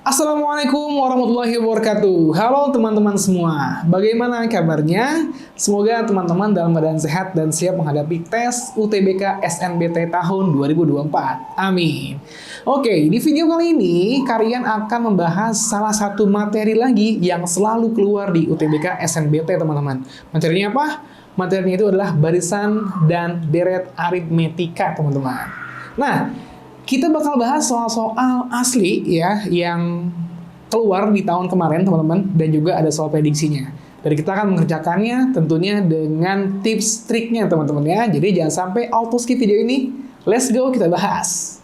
Assalamualaikum warahmatullahi wabarakatuh. Halo teman-teman semua, bagaimana kabarnya? Semoga teman-teman dalam keadaan sehat dan siap menghadapi tes UTBK SNBT tahun 2024. Amin. Oke, di video kali ini kalian akan membahas salah satu materi lagi yang selalu keluar di UTBK SNBT, teman-teman. Materinya apa? Materinya itu adalah barisan dan deret aritmetika, teman-teman. Nah, kita bakal bahas soal-soal asli ya yang keluar di tahun kemarin, teman-teman, dan juga ada soal prediksinya. Dan kita akan mengerjakannya tentunya dengan tips triknya, teman-teman ya. Jadi jangan sampai auto skip video ini. Let's go, kita bahas.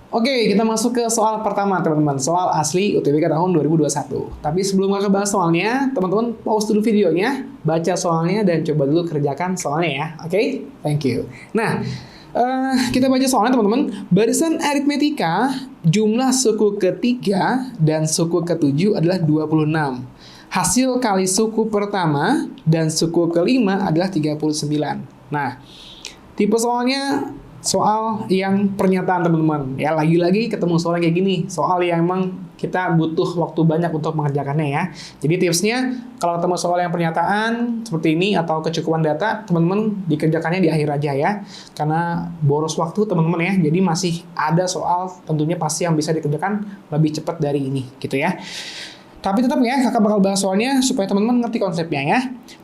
Oke, kita masuk ke soal pertama, teman-teman. Soal asli UTBK tahun 2021. Tapi sebelum kita bahas soalnya, teman-teman pause dulu videonya, baca soalnya, dan coba dulu kerjakan soalnya ya. Oke? Thank you. Nah, kita baca soalnya, teman-teman. Barisan aritmetika, jumlah suku ketiga dan suku ketujuh adalah 26. Hasil kali suku pertama dan suku kelima adalah 39. Nah, tipe soalnya soal yang pernyataan, teman-teman. Ya, lagi-lagi ketemu soal kayak gini. Soal yang emang kita butuh waktu banyak untuk mengerjakannya ya. Jadi tipsnya, kalau ketemu soal yang pernyataan seperti ini atau kecukupan data, teman-teman dikerjakannya di akhir aja ya. Karena boros waktu, teman-teman ya. Jadi masih ada soal tentunya pasti yang bisa dikerjakan lebih cepat dari ini gitu ya. Tapi tetap ya, kakak bakal bahas soalnya supaya teman-teman ngerti konsepnya ya.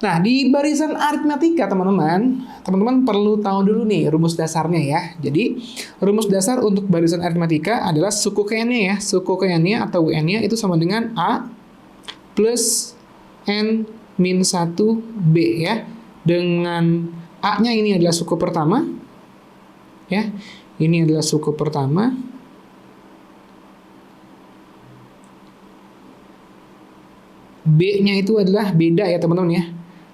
Nah, di barisan aritmetika, teman-teman perlu tahu dulu nih rumus dasarnya ya. Jadi, rumus dasar untuk barisan aritmetika adalah suku kn-nya ya. Suku kn-nya atau UN-nya itu sama dengan A plus N min 1B ya. Dengan A-nya ini adalah suku pertama. Ya, ini adalah suku pertama. B-nya itu adalah beda ya, teman-teman ya.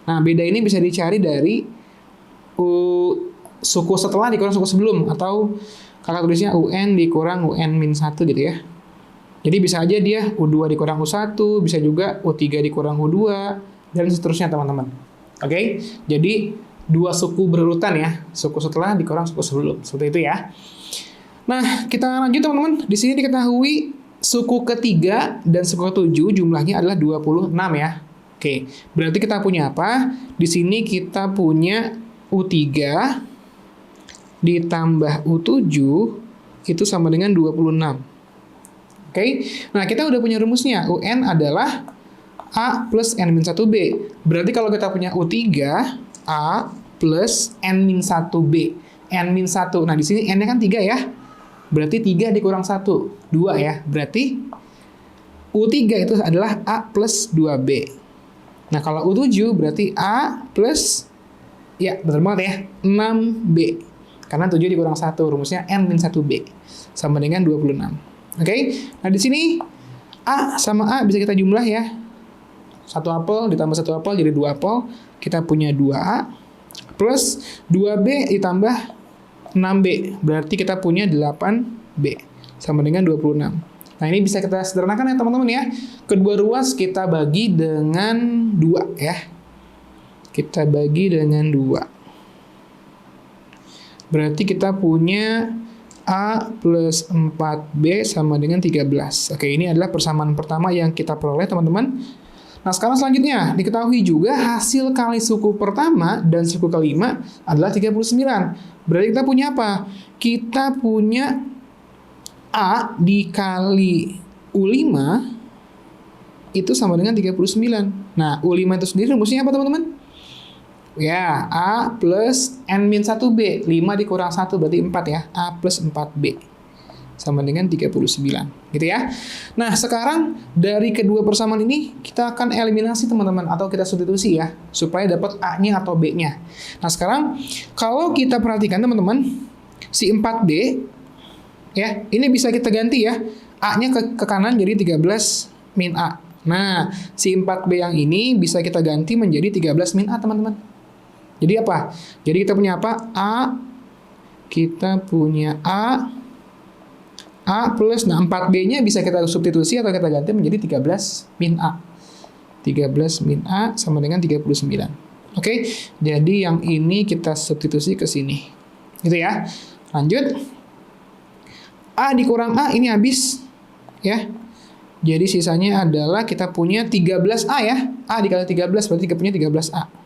Nah, beda ini bisa dicari dari suku setelah dikurang suku sebelum, atau kakak tulisnya UN dikurang UN min 1 gitu ya. Jadi bisa aja dia U2 dikurang U1, bisa juga U3 dikurang U2, dan seterusnya, teman-teman. Oke? Jadi, dua suku berurutan ya. Suku setelah dikurang suku sebelum. Seperti itu ya. Nah, kita lanjut, teman-teman. Di sini diketahui suku ketiga dan suku ketujuh jumlahnya adalah 26 ya. Oke, berarti kita punya apa? Di sini kita punya U3 ditambah U7 itu sama dengan 26. Oke, nah kita udah punya rumusnya. UN adalah A plus N min 1B. Berarti kalau kita punya U3, A plus N min 1B. N min 1, nah di sini N-nya kan 3 ya. Berarti 3 dikurang 1, 2 ya. Berarti U3 itu adalah A plus 2B. Nah, kalau U7 berarti A plus, ya betul banget ya, 6B. Karena 7 dikurang 1, rumusnya N min 1B. Sama dengan 26. Oke? Nah, di sini A sama A bisa kita jumlah ya. 1 apel ditambah 1 apel jadi 2 apel. Kita punya 2A plus 2B ditambah 6B, berarti kita punya 8B, sama dengan 26. Nah, ini bisa kita sederhanakan ya, teman-teman ya. Kedua ruas kita bagi dengan 2 ya. Kita bagi dengan 2. Berarti kita punya A plus 4B sama dengan 13. Oke, ini adalah persamaan pertama yang kita peroleh, teman-teman. Nah, sekarang selanjutnya, diketahui juga hasil kali suku pertama dan suku kelima adalah 39. Berarti kita punya apa? Kita punya A dikali U5 itu sama dengan 39. Nah, U5 itu sendiri rumusnya apa, teman-teman? Ya, A plus N min 1B. 5 dikurang 1 berarti 4 ya. A plus 4B. Sama dengan 39, gitu ya. Nah, sekarang dari kedua persamaan ini kita akan eliminasi, teman-teman, atau kita substitusi ya, supaya dapat A-nya atau B-nya. Nah, sekarang kalau kita perhatikan, teman-teman, si 4B ya, ini bisa kita ganti ya. A-nya ke kanan jadi 13 min A. Nah, si 4B yang ini bisa kita ganti menjadi 13 min A, teman-teman. Jadi apa? Jadi kita punya apa? Kita punya A A plus, nah 4B-nya bisa kita substitusi atau kita ganti menjadi 13 min A. 13 min A sama dengan 39. Oke, jadi yang ini kita substitusi ke sini. Gitu ya. Lanjut. A dikurang A ini habis. Ya. Jadi sisanya adalah kita punya 13A ya. A dikali 13 berarti kita punya 13A.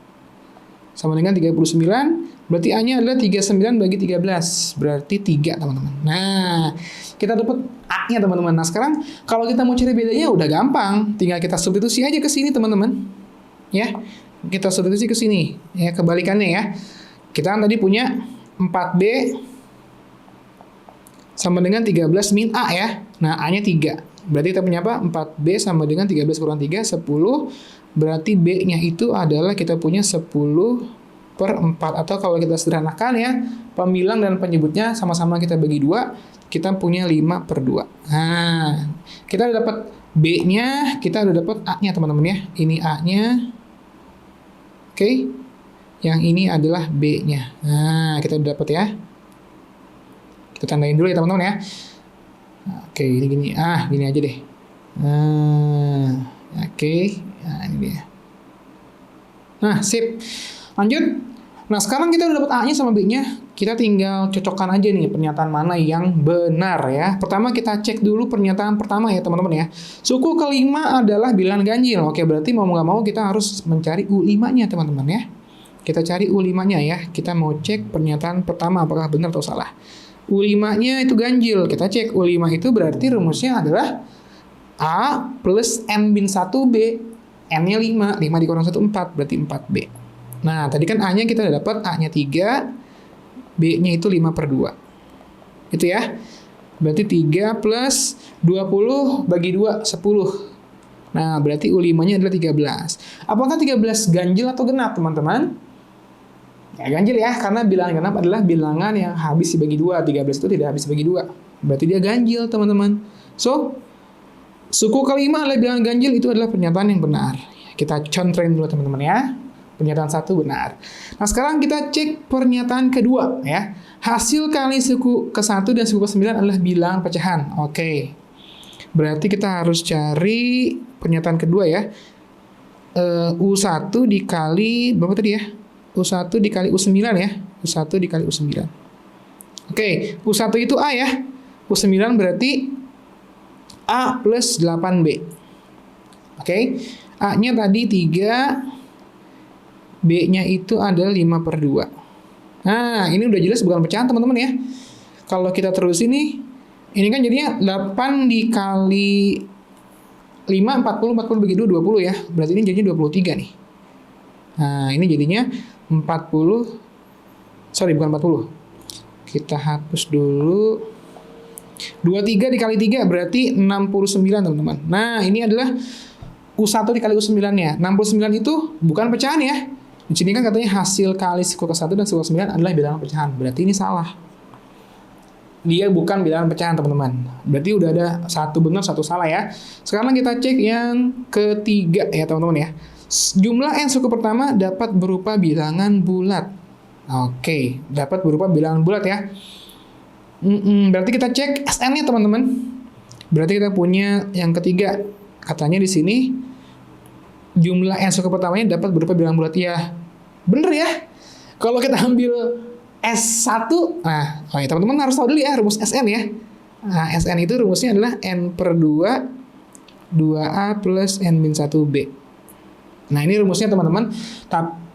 Sama dengan 39, berarti A-nya adalah 39 bagi 13, berarti 3 teman-teman. Nah, kita dapat A-nya teman-teman. Nah, sekarang kalau kita mau cari bedanya udah gampang, tinggal kita substitusi aja ke sini teman-teman. Ya, kita substitusi ke sini. Ya, kebalikannya ya. Kita kan tadi punya 4B sama dengan 13 min A ya. Nah, A-nya 3. Berarti kita punya apa? 4B sama dengan 13 kurang 3, 10. Berarti B-nya itu adalah kita punya 10 per 4. Atau kalau kita sederhanakan ya, pembilang dan penyebutnya sama-sama kita bagi 2, kita punya 5 per 2. Nah, kita udah dapat B-nya, kita udah dapat A-nya teman-teman ya. Ini A-nya. Oke. Yang ini adalah B-nya. Nah, kita udah dapat ya. Kita tandain dulu ya teman-teman ya. Oke, ini gini. Gini aja deh. Oke. Nah, ini dia. Nah, sip. Lanjut. Nah, sekarang kita udah dapat A-nya sama B-nya. Kita tinggal cocokkan aja nih pernyataan mana yang benar ya. Pertama kita cek dulu pernyataan pertama ya teman-teman ya. Suku kelima adalah bilangan ganjil. Oke, berarti mau nggak mau kita harus mencari U5-nya teman-teman ya. Kita cari U5-nya ya. Kita mau cek pernyataan pertama apakah benar atau salah. U5-nya itu ganjil. Kita cek U5 itu berarti rumusnya adalah A plus N bin 1B. N-nya 5. 5 dikurang 1, 4. Berarti 4B. Nah, tadi kan A-nya kita udah dapat. A-nya 3. B-nya itu 5 per 2. Itu ya. Berarti 3 plus 20 bagi 2, 10. Nah, berarti U5-nya adalah 13. Apakah 13 ganjil atau genap, teman-teman? Ya, ganjil ya, karena bilangan genap adalah bilangan yang habis dibagi 2. 13 itu tidak habis dibagi 2. Berarti dia ganjil, teman-teman. So, suku kelima adalah bilangan ganjil, itu adalah pernyataan yang benar. Kita contohin dulu, teman-teman ya. Pernyataan 1 benar. Nah, sekarang kita cek pernyataan kedua ya. Hasil kali suku ke-1 dan suku ke-9 adalah bilangan pecahan. Oke. Berarti kita harus cari pernyataan kedua ya. U1 dikali berapa tadi ya? U1 dikali U9 ya. U1 dikali U9. Oke, U1 itu A ya. U9 berarti A plus 8B. Oke. A-nya tadi 3. B-nya itu adalah 5 per 2. Nah, ini udah jelas bukan pecahan teman-teman ya. Kalau kita terus ini kan jadinya 8 dikali 5, 40 bagi 2, 20 ya. Berarti ini jadinya 23 nih. Nah, ini jadinya 40. Sorry, bukan 40. Kita hapus dulu. 23 dikali 3 berarti 69 teman-teman. Nah, ini adalah U1 dikali U9-nya. 69 itu bukan pecahan ya. Di sini kan katanya hasil kali suku ke-1 dan suku ke-9 adalah bilangan pecahan. Berarti ini salah. Dia bukan bilangan pecahan, teman-teman. Berarti udah ada satu benar, satu salah ya. Sekarang kita cek yang ketiga ya, teman-teman ya. Jumlah N suku pertama dapat berupa bilangan bulat. Oke, dapat berupa bilangan bulat ya. Berarti kita cek SN-nya, teman-teman. Berarti kita punya yang ketiga. Katanya di sini jumlah N suku pertamanya dapat berupa bilangan bulat ya. Bener ya? Kalau kita ambil S1, nah, ya teman-teman harus tahu dulu ya rumus SN ya. Nah, SN itu rumusnya adalah N per 2, 2A plus N min 1B. Nah, ini rumusnya teman-teman.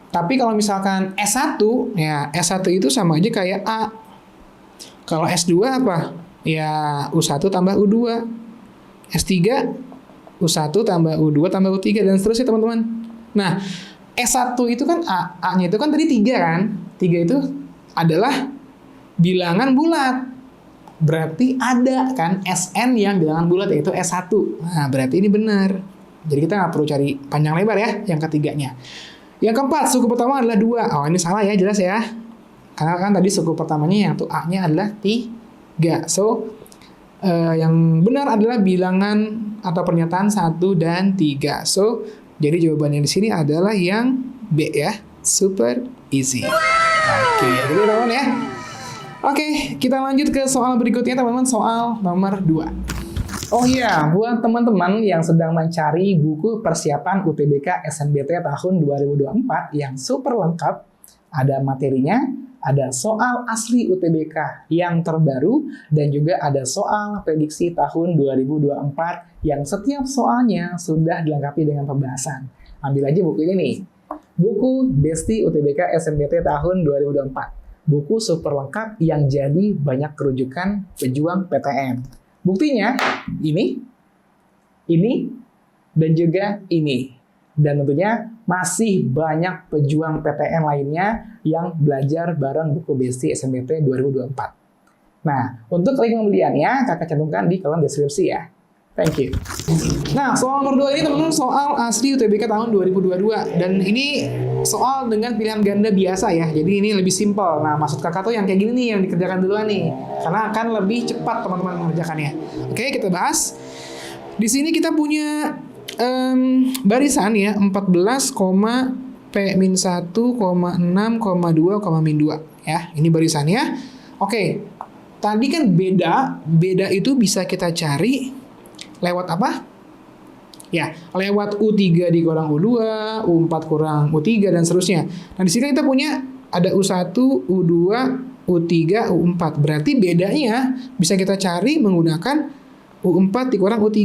Tapi kalau misalkan S1, ya S1 itu sama aja kayak A. Kalau S2 apa? Ya U1 tambah U2. S3, U1 tambah U2 tambah U3 dan seterusnya teman-teman. Nah, S1 itu kan A-nya itu kan tadi 3 kan? 3 itu adalah bilangan bulat. Berarti ada kan SN yang bilangan bulat yaitu S1. Nah, berarti ini benar. Jadi kita nggak perlu cari panjang lebar ya yang ketiganya. Yang keempat, suku pertama adalah 2. Oh, ini salah ya, jelas ya. Karena kan tadi suku pertamanya yang tuh A-nya adalah 3. So, yang benar adalah bilangan atau pernyataan 1 dan 3. So, jadi jawabannya di sini adalah yang B ya. Super easy. Oke, jadi teman-teman ya. Oke, kita lanjut ke soal berikutnya teman-teman, soal nomor 2. Oh iya, buat teman-teman yang sedang mencari buku persiapan UTBK SNBT tahun 2024 yang super lengkap, ada materinya, ada soal asli UTBK yang terbaru, dan juga ada soal prediksi tahun 2024 yang setiap soalnya sudah dilengkapi dengan pembahasan. Ambil aja buku ini nih, buku Besti UTBK SNBT tahun 2024. Buku super lengkap yang jadi banyak kerujukan pejuang PTN. Buktinya, ini, dan juga ini. Dan tentunya masih banyak pejuang PTN lainnya yang belajar bareng buku Besti SNBT 2024. Nah, untuk link pembeliannya, kakak cantumkan di kolom deskripsi ya. Thank you. Nah, soal nomor 2 ini teman-teman soal asli UTBK tahun 2022. Dan ini soal dengan pilihan ganda biasa ya. Jadi ini lebih simpel. Nah, maksud kakak tuh yang kayak gini nih, yang dikerjakan duluan nih. Karena akan lebih cepat teman-teman mengerjakannya. Oke, kita bahas. Di sini kita punya barisan ya, 14, P-1, 6, 2, ya. Ini barisannya. Oke, tadi kan beda itu bisa kita cari lewat apa? Ya, lewat U3 dikurang U2, U4 kurang U3, dan seterusnya. Nah, di sini kita punya ada U1, U2, U3, U4. Berarti bedanya bisa kita cari menggunakan U4 dikurang U3.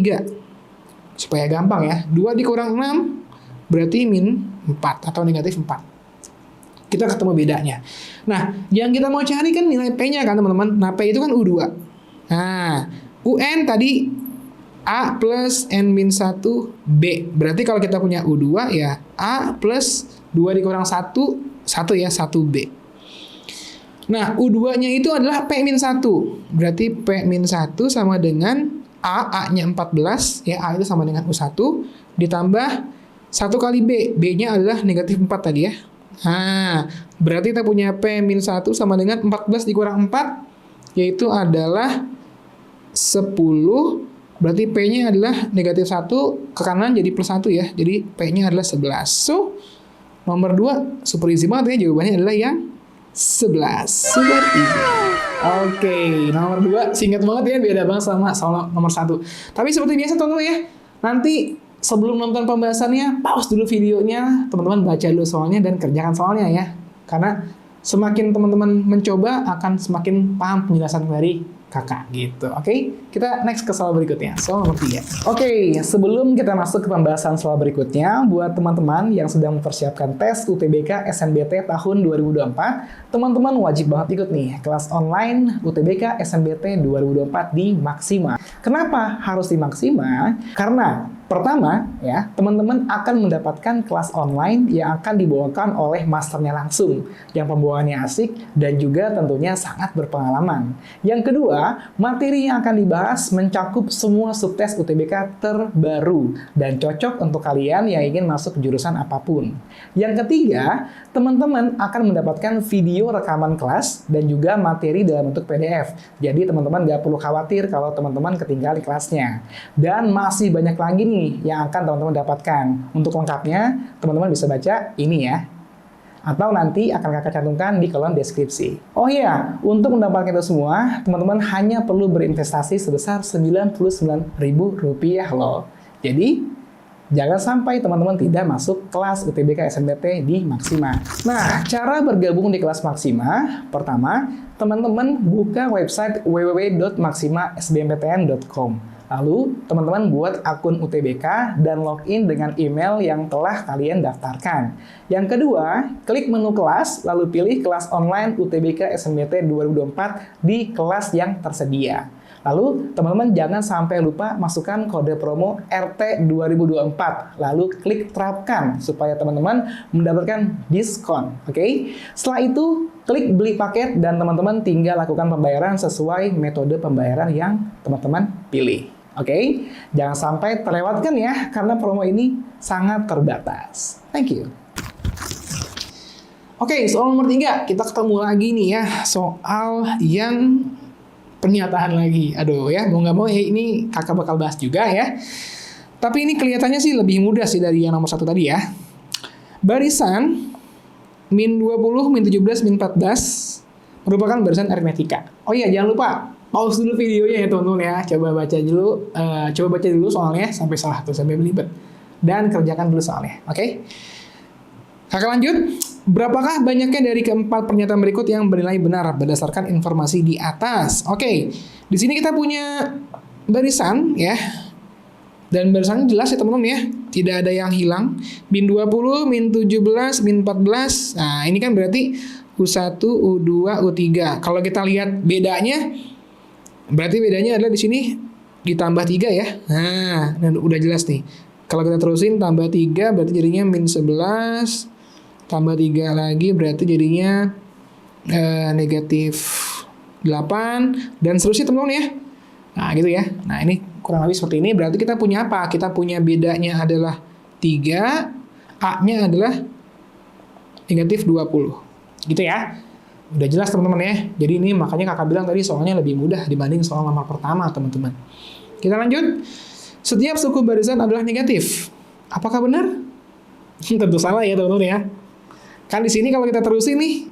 Supaya gampang ya. 2 dikurang 6 berarti min 4 atau negatif 4. Kita ketemu bedanya. Nah, yang kita mau cari kan nilai P-nya kan teman-teman. Nah, P itu kan U2. Nah, UN tadi A plus N-1 B. Berarti kalau kita punya U2 ya A plus 2 dikurang 1 ya 1B. Nah, U2-nya itu adalah P-1. Berarti P-1 sama dengan A-nya 14, ya A itu sama dengan U1, ditambah 1 kali B. B-nya adalah negatif 4 tadi ya. Nah, berarti kita punya P-1 sama dengan 14 dikurang 4, yaitu adalah 10. Berarti P-nya adalah negatif 1, ke kanan jadi plus 1 ya. Jadi P-nya adalah 11. So, nomor 2, super easy banget ya. Jawabannya adalah yang 11. Super easy. Oke, nomor 2, singkat banget ya. Beda banget sama soal nomor 1. Tapi seperti biasa teman-teman ya. Nanti sebelum nonton pembahasannya, pause dulu videonya. Teman-teman baca dulu soalnya dan kerjakan soalnya ya. Karena semakin teman-teman mencoba, akan semakin paham penjelasan dari kakak gitu. Oke, kita next ke soal berikutnya. Soal nomor 3. Oke, sebelum kita masuk ke pembahasan soal berikutnya, buat teman-teman yang sedang mempersiapkan tes UTBK SNBT tahun 2024, teman-teman wajib banget ikut nih kelas online UTBK SNBT 2024 di Maxima. Kenapa harus di Maxima? Karena pertama, ya, teman-teman akan mendapatkan kelas online yang akan dibawakan oleh masternya langsung, yang pembawaannya asik dan juga tentunya sangat berpengalaman. Yang kedua, materi yang akan dibahas mencakup semua subtes UTBK terbaru dan cocok untuk kalian yang ingin masuk jurusan apapun. Yang ketiga, teman-teman akan mendapatkan video rekaman kelas dan juga materi dalam bentuk PDF. Jadi teman-teman nggak perlu khawatir kalau teman-teman ketinggalan kelasnya. Dan masih banyak lagi nih yang akan teman-teman dapatkan. Untuk lengkapnya, teman-teman bisa baca ini ya. Atau nanti akan kakak cantumkan di kolom deskripsi. Oh iya, untuk mendapatkan itu semua, teman-teman hanya perlu berinvestasi sebesar Rp99.000 loh. Jadi, jangan sampai teman-teman tidak masuk kelas UTBK SNBT di Maxima. Nah, cara bergabung di kelas Maxima, pertama, teman-teman buka website www.maximasbmptn.com. Lalu, teman-teman buat akun UTBK dan login dengan email yang telah kalian daftarkan. Yang kedua, klik menu kelas, lalu pilih kelas online UTBK SNBT 2024 di kelas yang tersedia. Lalu, teman-teman jangan sampai lupa masukkan kode promo RT 2024. Lalu, klik terapkan supaya teman-teman mendapatkan diskon. Oke? Setelah itu, klik beli paket dan teman-teman tinggal lakukan pembayaran sesuai metode pembayaran yang teman-teman pilih. Oke? Jangan sampai terlewatkan ya, karena promo ini sangat terbatas. Thank you. Oke, soal nomor 3. Kita ketemu lagi nih ya, soal yang pernyataan lagi. Aduh ya, mau nggak mau ya ini kakak bakal bahas juga ya. Tapi ini kelihatannya sih lebih mudah sih dari yang nomor 1 tadi ya. Barisan min 20, min 17, min 14 merupakan barisan aritmetika. Oh iya, jangan lupa pause dulu videonya ya teman-teman ya. Coba baca dulu soalnya sampai salah tuh, sampai belibet. Dan kerjakan dulu soalnya. Oke? Kakak lanjut. Berapakah banyaknya dari keempat pernyataan berikut yang bernilai benar berdasarkan informasi di atas? Oke. Di sini kita punya barisan ya. Dan barisannya jelas ya teman-teman ya. Tidak ada yang hilang. Min 20, min 17, min 14. Nah, ini kan berarti U1, U2, U3. Kalau kita lihat bedanya, berarti bedanya adalah di sini ditambah 3 ya. Nah, dan udah jelas nih. Kalau kita terusin tambah 3 berarti jadinya min 11. Tambah 3 lagi berarti jadinya negatif 8. Dan seterusnya teman-teman ya. Nah gitu ya. Nah ini kurang lebih seperti ini. Berarti kita punya apa? Kita punya bedanya adalah 3. A-nya adalah negatif 20. Gitu ya. Udah jelas teman-teman ya. Jadi ini makanya kakak bilang tadi soalnya lebih mudah dibanding soal nomor pertama teman-teman. Kita lanjut. Setiap suku barisan adalah negatif. Apakah benar? Tentu salah ya teman-teman ya. Kan di sini kalau kita terusin nih.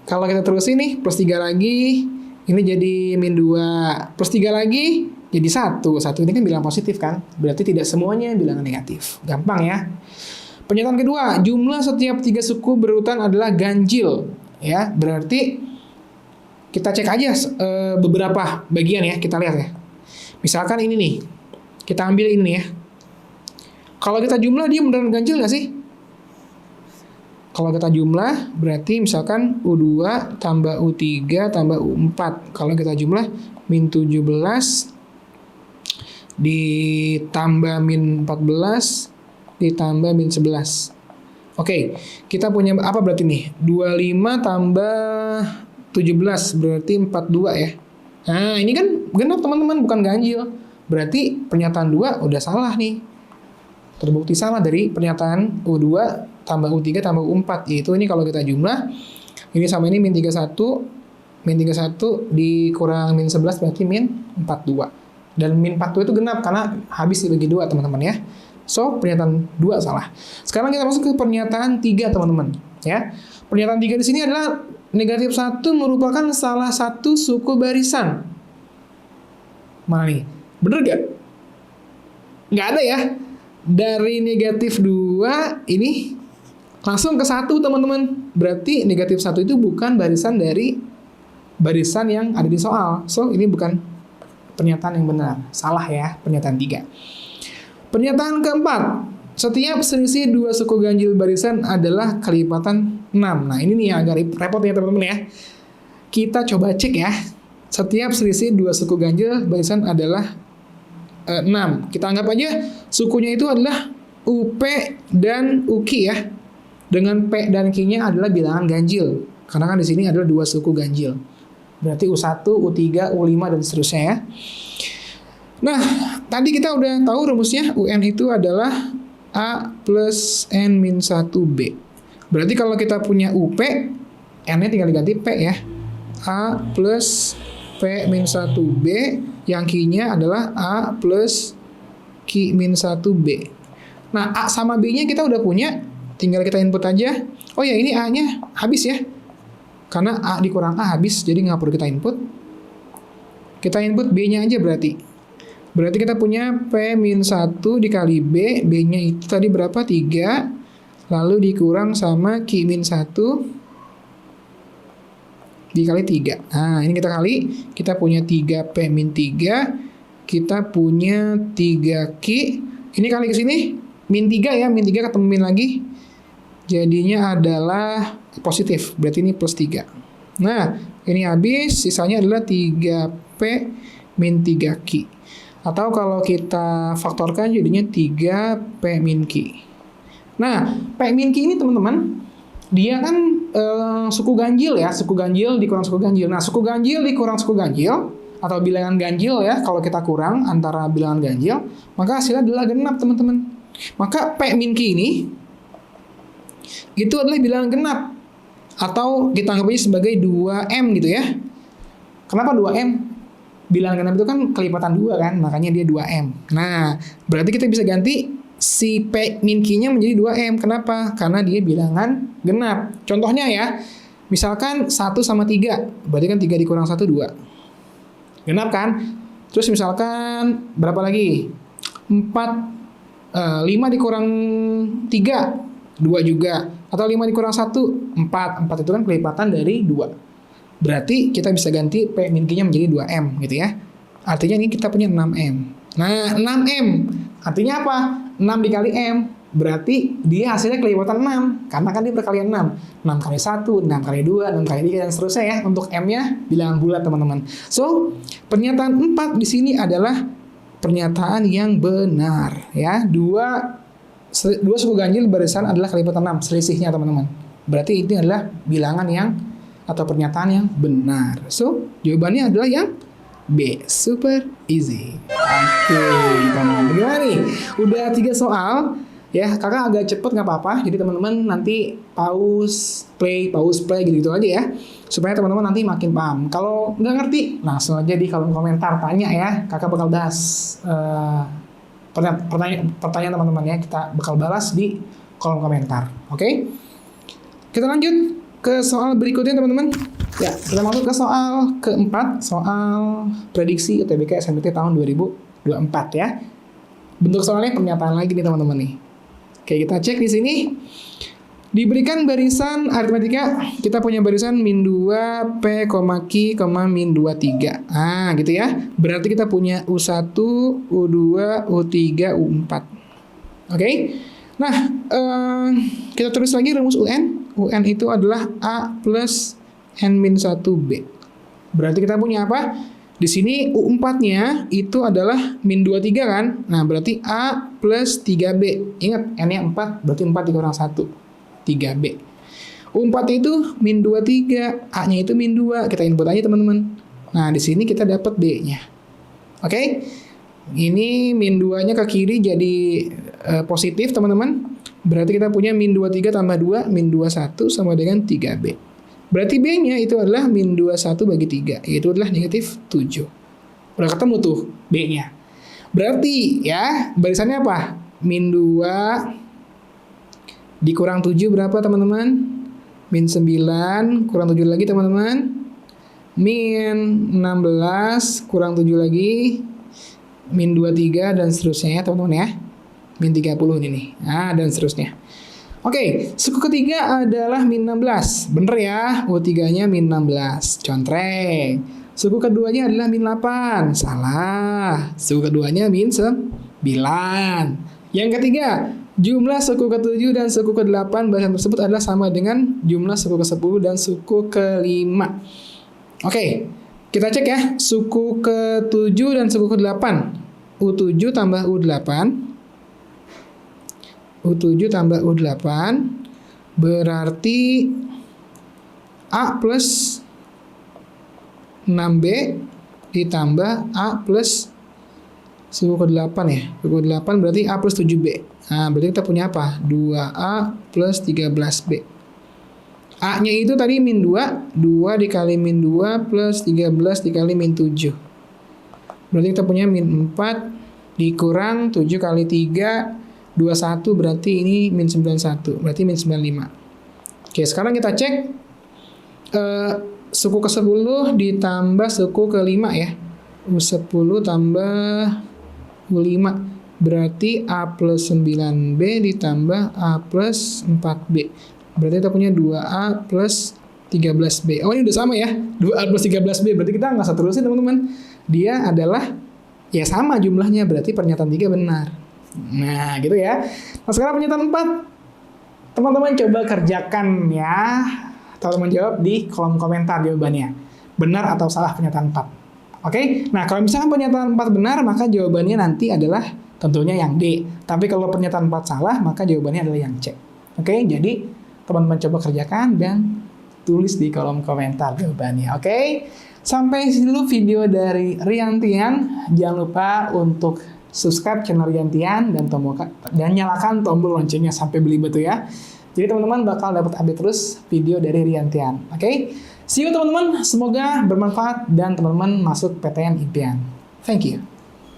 Kalau kita terusin nih plus 3 lagi. Ini jadi min 2. Plus 3 lagi jadi 1. 1 ini kan bilangan positif kan. Berarti tidak semuanya bilangan negatif. Gampang ya. Pernyataan kedua, jumlah setiap 3 suku berurutan adalah ganjil. Ya, berarti kita cek aja beberapa bagian ya, kita lihat ya. Misalkan ini nih, kita ambil ini nih ya. Kalau kita jumlah dia beneran ganjil nggak sih? Kalau kita jumlah berarti misalkan U2 tambah U3 tambah U4. Kalau kita jumlah min 17 ditambah min 14 ditambah min 11. Oke, kita punya apa berarti nih? 25 tambah 17 berarti 42 ya. Nah, ini kan genap teman-teman, bukan ganjil. Berarti pernyataan 2 udah salah nih. Terbukti salah dari pernyataan U2 tambah U3 tambah U4. Yaitu ini kalau kita jumlah, ini sama ini min 31. Min 31 dikurang min 11 berarti min 42. Dan min 42 itu genap karena habis dibagi 2 teman-teman ya. So, pernyataan 2 salah. Sekarang kita masuk ke pernyataan 3 teman-teman ya. Pernyataan 3 di sini adalah negatif 1 merupakan salah satu suku barisan. Mana nih? Bener gak? Nggak ada ya. Dari negatif 2 ini langsung ke 1 teman-teman. Berarti negatif 1 itu bukan barisan dari barisan yang ada di soal. So, ini bukan pernyataan yang benar. Salah ya, pernyataan 3. Pernyataan keempat. Setiap selisih 2 suku ganjil barisan adalah kelipatan 6. Nah, ini nih yang agak repot ya teman-teman ya. Kita coba cek ya. Setiap selisih 2 suku ganjil barisan adalah 6. Kita anggap aja sukunya itu adalah UP dan UQ ya. Dengan P dan Q-nya adalah bilangan ganjil. Karena kan di sini adalah 2 suku ganjil. Berarti U1, U3, U5 dan seterusnya ya. Nah, tadi kita udah tahu rumusnya. UN itu adalah A plus N min 1B. Berarti kalau kita punya UP, N-nya tinggal diganti P ya. A plus P min 1B, yang Q-nya adalah A plus Q min 1B. Nah, A sama B-nya kita udah punya, tinggal kita input aja. Oh ya, ini A-nya habis ya. Karena A dikurang A habis, jadi nggak perlu kita input. Kita input B-nya aja berarti. Berarti kita punya P min 1 dikali B, B-nya itu tadi berapa? 3, lalu dikurang sama Q min 1 dikali 3. Nah, ini kita kali, kita punya 3P min 3, kita punya 3Q, ini kali ke sini, min 3 ya, min 3 ketemu min lagi, jadinya adalah positif, berarti ini plus 3. Nah, ini habis, sisanya adalah 3P min 3Q. Atau kalau kita faktorkan jadinya 3P min Q. Nah, P min Q ini teman-teman, dia kan suku ganjil ya, suku ganjil dikurang suku ganjil. Nah, suku ganjil dikurang suku ganjil atau bilangan ganjil ya, kalau kita kurang antara bilangan ganjil, maka hasilnya adalah genap teman-teman. Maka P min Q ini itu adalah bilangan genap atau kita anggap aja sebagai 2M gitu ya. Kenapa 2M? Bilangan genap itu kan kelipatan 2 kan, makanya dia 2M. Nah, berarti kita bisa ganti si P min Q-nya menjadi 2M. Kenapa? Karena dia bilangan genap. Contohnya ya, Misalkan 1 sama 3, berarti kan 3 dikurang 1, 2. Genap kan? Terus misalkan berapa lagi? 5 dikurang 3, 2 juga. Atau 5 dikurang 1, 4. 4 itu kan kelipatan dari 2. Berarti kita bisa ganti P min Q-nya menjadi 2M gitu ya. Artinya ini kita punya 6M. Nah, 6M. Artinya apa? 6 dikali M. Berarti dia hasilnya kelipatan 6. Karena kan dia berkalian 6. 6 kali 1, 6 kali 2, 6 kali 3, dan seterusnya ya. Untuk M-nya bilangan bulat, teman-teman. So, pernyataan 4 di sini adalah pernyataan yang benar. Ya, dua suku ganjil barisan adalah kelipatan 6. Selisihnya, teman-teman. Berarti ini adalah bilangan yang atau pernyataan yang benar. So, jawabannya adalah yang B. Super easy. Oke, teman-teman. Gimana nih? Udah 3 soal. Ya, kakak agak cepet nggak apa-apa. Jadi teman-teman nanti pause play gitu aja ya. Supaya teman-teman nanti makin paham. Kalau nggak ngerti, langsung aja di kolom komentar tanya ya. Kakak bakal bahas pertanyaan teman-teman ya. Kita bakal balas di kolom komentar. Oke? Kita lanjut ke soal berikutnya, teman-teman. Ya, kita masuk ke soal keempat, soal prediksi UTBK SNMPT tahun 2024 ya. Bentuk soalnya pernyataan lagi nih, teman-teman nih. Oke, kita cek di sini. Diberikan barisan aritmetika, kita punya barisan min 2, P, Q, min 2, 3. Ah, gitu ya. Berarti kita punya U1, U2, U3, U4. Oke. Nah, kita tulis lagi rumus UN. UN itu adalah A plus N-1B. Berarti kita punya apa? Di sini U4-nya itu adalah min 23 kan? Nah, berarti A plus 3B. Ingat, N-nya 4, berarti 4 dikurang 1. 3B. U4 itu min 23, A-nya itu min 2. Kita input aja, teman-teman. Nah, di sini kita dapat B-nya. Oke? Ini min 2-nya ke kiri jadi positif, teman-teman. Berarti kita punya min 23 tambah 2, min 21 sama dengan 3B. Berarti B-nya itu adalah min 21 bagi 3, yaitu adalah negatif 7. Udah ketemu tuh B-nya. Berarti ya, barisannya apa? Min 2 dikurang 7 berapa, teman-teman? Min 9, kurang 7 lagi, teman-teman. Min 16, kurang 7 lagi. Min 23, dan seterusnya ya, teman-teman ya. Min 30 ini nih. Nah, dan seterusnya. Oke, suku ketiga adalah min 16. Bener ya, U3-nya min 16. Contreng. Suku keduanya adalah min 8. Salah. Suku keduanya min 9. Yang ketiga, jumlah suku ke-7 dan suku ke-8 barisan tersebut adalah sama dengan jumlah suku ke-10 dan suku ke-5. Oke, kita cek ya. Suku ke-7 dan suku ke-8. U7 tambah U8. U7 tambah U8 berarti A plus 6B ditambah A plus suku ke-8 ya. Suku ke-8 berarti A plus 7B. Nah, berarti kita punya apa? 2A plus 13B. A-nya itu tadi min 2. 2 dikali min 2 plus 13 dikali min 7. Berarti kita punya min 4 dikurang 7 kali 3, 21, berarti ini min 91. Berarti min 95. Oke, sekarang kita cek suku ke-10 ditambah suku ke-5 ya. U10 tambah U5. Berarti A plus 9B ditambah A plus 4B. Berarti kita punya 2A plus 13B. Oh, ini udah sama ya. 2A plus 13B. Berarti kita nggak usah terusin, teman-teman. Dia adalah ya sama jumlahnya. Berarti pernyataan 3 benar. Nah, gitu ya. Nah, sekarang pernyataan 4. Teman-teman coba kerjakan ya. Teman-teman jawab di kolom komentar jawabannya. Benar atau salah pernyataan 4. Oke? Nah, kalau misalkan pernyataan 4 benar, maka jawabannya nanti adalah tentunya yang D. Tapi kalau pernyataan 4 salah, maka jawabannya adalah yang C. Oke? Jadi, teman-teman coba kerjakan dan tulis di kolom komentar jawabannya. Oke? Sampai dulu video dari Riantian. Jangan lupa untuk subscribe channel Riantian dan nyalakan tombol loncengnya sampai belibet tuh ya. Jadi teman-teman bakal dapat update terus video dari Riantian. Oke? See you teman-teman. Semoga bermanfaat dan teman-teman masuk PTN impian. Thank you.